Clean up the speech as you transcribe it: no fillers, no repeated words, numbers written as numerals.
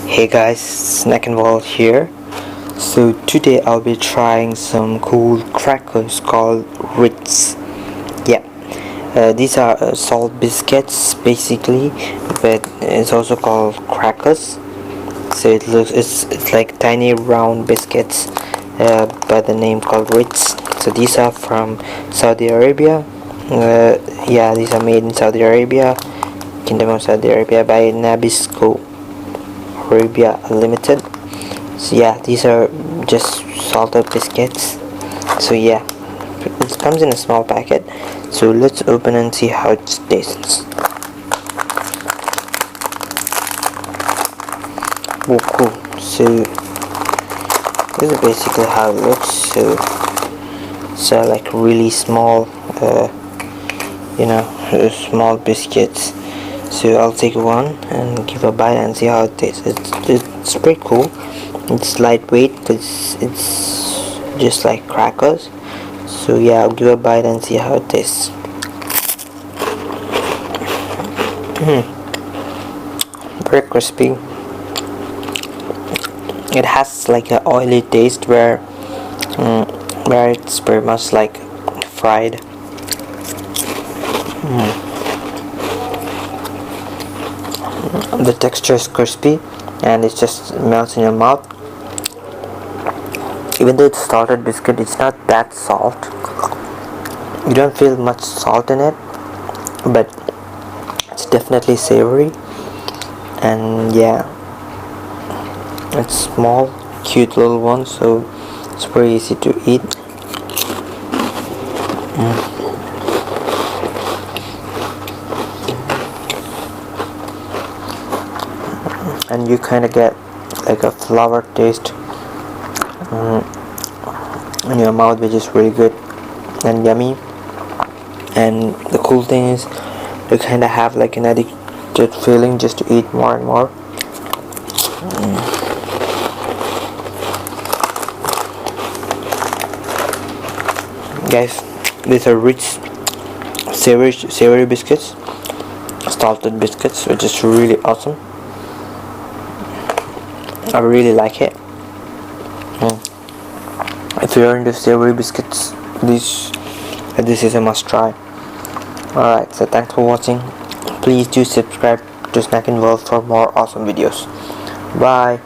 Hey guys, SNACKIN here. So today I'll be trying some cool crackers called Ritz. Yeah, these are salt biscuits basically, but it's also called crackers. So it's like tiny round biscuits by the name called Ritz. So these are from Saudi Arabia. Yeah, these are made in Saudi Arabia, Kingdom of Saudi Arabia by Nabisco Arabia Limited. So yeah, these are just salted biscuits. So yeah, it comes in a small packet. So let's open and see how it tastes. Oh cool. So this is basically how it looks. So like really small small biscuits. So I'll take one and give a bite and see how it tastes. It's pretty cool. It's lightweight because it's just like crackers. So yeah, I'll give a bite and see how it tastes. Very crispy. It has like an oily taste where it's very much like fried. The texture is crispy and it just melts in your mouth. Even though it's salted biscuit, it's not that salt. You don't feel much salt in it, but it's definitely savory. And yeah, it's small, cute little one, so it's very easy to eat. And you kind of get like a flour taste in your mouth, which is really good and yummy. And the cool thing is you kind of have like an addicted feeling just to eat more and more. Guys, these are Ritz savory biscuits, salted biscuits, which is really awesome. I really like it. If you're into savory biscuits, this is a must try. Alright, so thanks for watching. Please do subscribe to SNACKIN for more awesome videos. Bye.